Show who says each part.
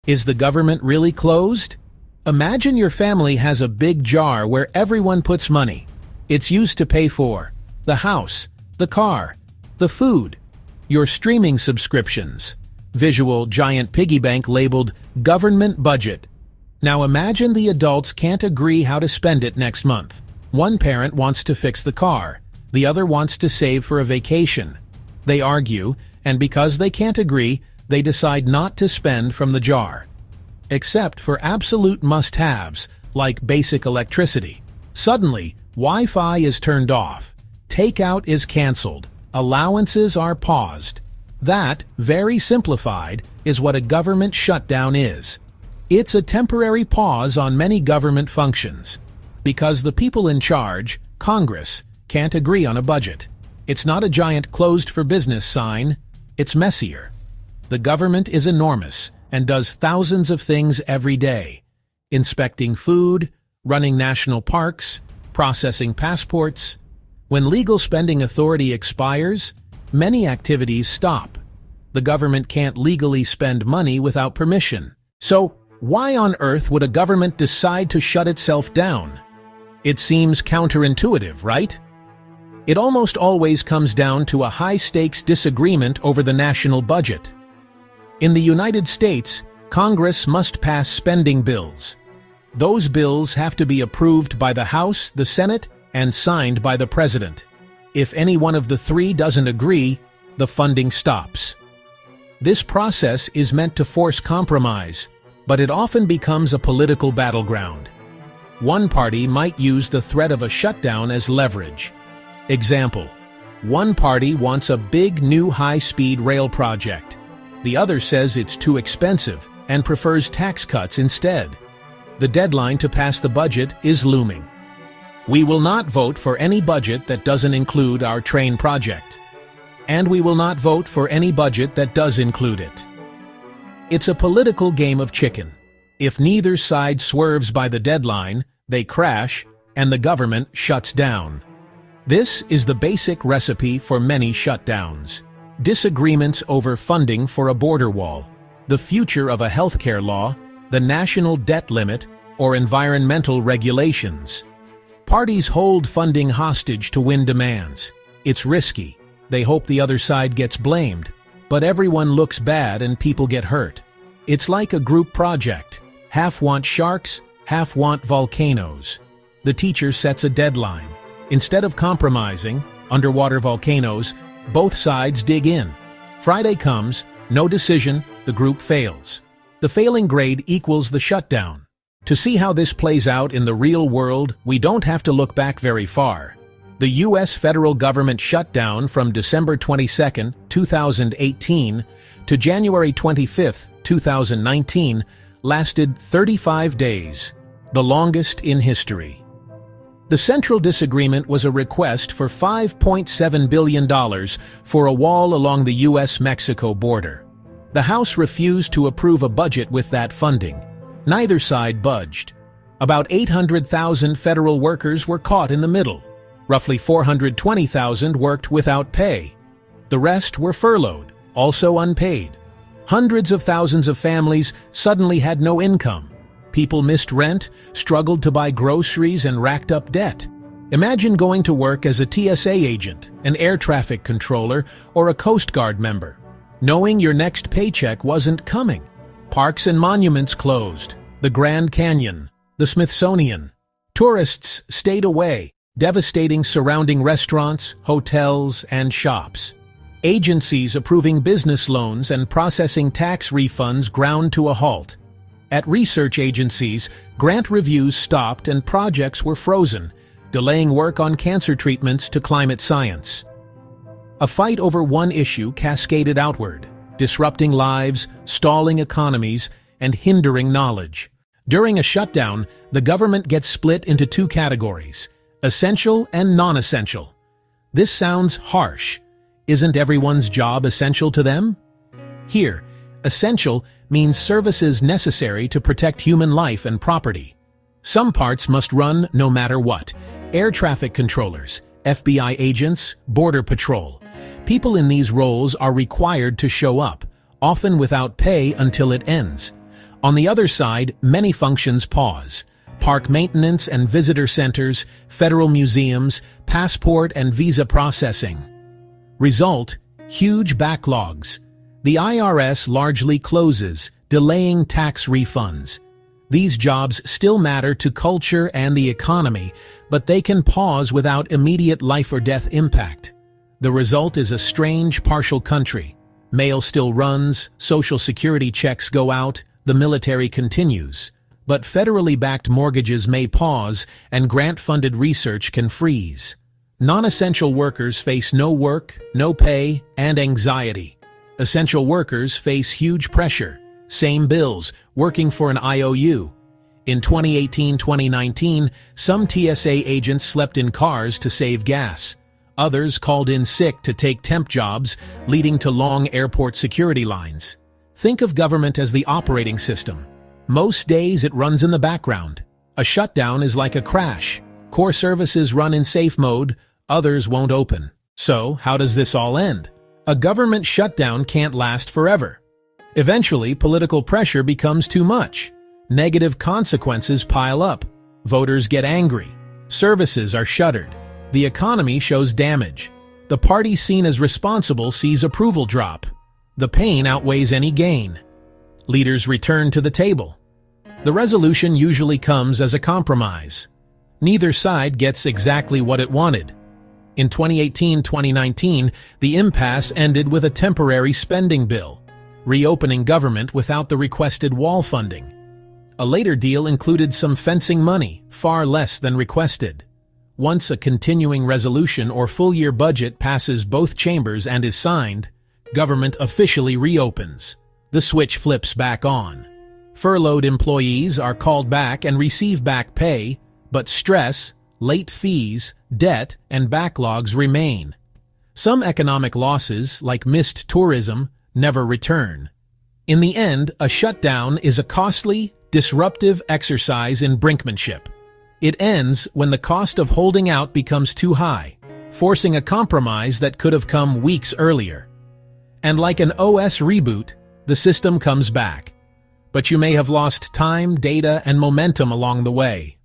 Speaker 1: Is the government really closed? Imagine your family has a big jar where everyone puts money. It's used to pay for the house, the car, the food, your streaming subscriptions. Visual giant piggy bank labeled government budget. Now imagine the adults can't agree how to spend it next month. One parent wants to fix the car. The other wants to save for a vacation. They argue, and because they can't agree, they decide not to spend from the jar. Except for absolute must-haves, like basic electricity. Suddenly, Wi-Fi is turned off. Takeout is canceled. Allowances are paused. That, very simplified, is what a government shutdown is. It's a temporary pause on many government functions. Because the people in charge, Congress, can't agree on a budget. It's not a giant closed for business sign. It's messier. The government is enormous and does thousands of things every day. Inspecting food, running national parks, processing passports. When legal spending authority expires, many activities stop. The government can't legally spend money without permission. So, why on earth would a government decide to shut itself down? It seems counterintuitive, right? It almost always comes down to a high-stakes disagreement over the national budget. In the United States, Congress must pass spending bills. Those bills have to be approved by the House, the Senate, and signed by the President. If any one of the three doesn't agree, the funding stops. This process is meant to force compromise, but it often becomes a political battleground. One party might use the threat of a shutdown as leverage. Example: one party wants a big new high-speed rail project. The other says it's too expensive and prefers tax cuts instead. The deadline to pass the budget is looming. We will not vote for any budget that doesn't include our train project. And we will not vote for any budget that does include it. It's a political game of chicken. If neither side swerves by the deadline, they crash, and the government shuts down. This is the basic recipe for many shutdowns. Disagreements over funding for a border wall, the future of a healthcare law, the national debt limit, or environmental regulations. Parties hold funding hostage to win demands. It's risky. They hope the other side gets blamed, but everyone looks bad and people get hurt. It's like a group project. Half want sharks, half want volcanoes. The teacher sets a deadline. Instead of compromising, underwater volcanoes, both sides dig in. Friday comes, no decision, the group fails. The failing grade equals the shutdown. To see how this plays out in the real world, we don't have to look back very far. The U.S. federal government shutdown from December 22, 2018 to January 25, 2019 lasted 35 days, the longest in history. The central disagreement was a request for $5.7 billion for a wall along the U.S.-Mexico border. The House refused to approve a budget with that funding. Neither side budged. About 800,000 federal workers were caught in the middle. Roughly 420,000 worked without pay. The rest were furloughed, also unpaid. Hundreds of thousands of families suddenly had no income. People missed rent, struggled to buy groceries, and racked up debt. Imagine going to work as a TSA agent, an air traffic controller, or a Coast Guard member, knowing your next paycheck wasn't coming. Parks and monuments closed. The Grand Canyon, the Smithsonian. Tourists stayed away, devastating surrounding restaurants, hotels, and shops. Agencies approving business loans and processing tax refunds ground to a halt. At research agencies, grant reviews stopped and projects were frozen, delaying work on cancer treatments to climate science. A fight over one issue cascaded outward, disrupting lives, stalling economies, and hindering knowledge. During a shutdown, the government gets split into two categories: essential and non-essential. This sounds harsh. Isn't everyone's job essential to them? Here, essential means services necessary to protect human life and property. Some parts must run no matter what. Air traffic controllers, FBI agents, border patrol. People in these roles are required to show up, often without pay until it ends. On the other side, many functions pause. Park maintenance and visitor centers, federal museums, passport and visa processing. Result: huge backlogs. The IRS largely closes, delaying tax refunds. These jobs still matter to culture and the economy, but they can pause without immediate life or death impact. The result is a strange, partial country. Mail still runs, Social Security checks go out, the military continues. But federally backed mortgages may pause, and grant-funded research can freeze. Non-essential workers face no work, no pay, and anxiety. Essential workers face huge pressure. Same bills, working for an IOU. In 2018-2019, some TSA agents slept in cars to save gas. Others called in sick to take temp jobs, leading to long airport security lines. Think of government as the operating system. Most days it runs in the background. A shutdown is like a crash. Core services run in safe mode, others won't open. So, how does this all end? A government shutdown can't last forever. Eventually, political pressure becomes too much. Negative consequences pile up. Voters get angry. Services are shuttered. The economy shows damage. The party seen as responsible sees approval drop. The pain outweighs any gain. Leaders return to the table. The resolution usually comes as a compromise. Neither side gets exactly what it wanted. In 2018-2019, the impasse ended with a temporary spending bill, reopening government without the requested wall funding. A later deal included some fencing money, far less than requested. Once a continuing resolution or full-year budget passes both chambers and is signed, government officially reopens. The switch flips back on. Furloughed employees are called back and receive back pay, but stress, late fees, debt, and backlogs remain. Some economic losses, like missed tourism, never return. In the end, a shutdown is a costly, disruptive exercise in brinkmanship. It ends when the cost of holding out becomes too high, forcing a compromise that could have come weeks earlier. And like an OS reboot, the system comes back. But you may have lost time, data, and momentum along the way.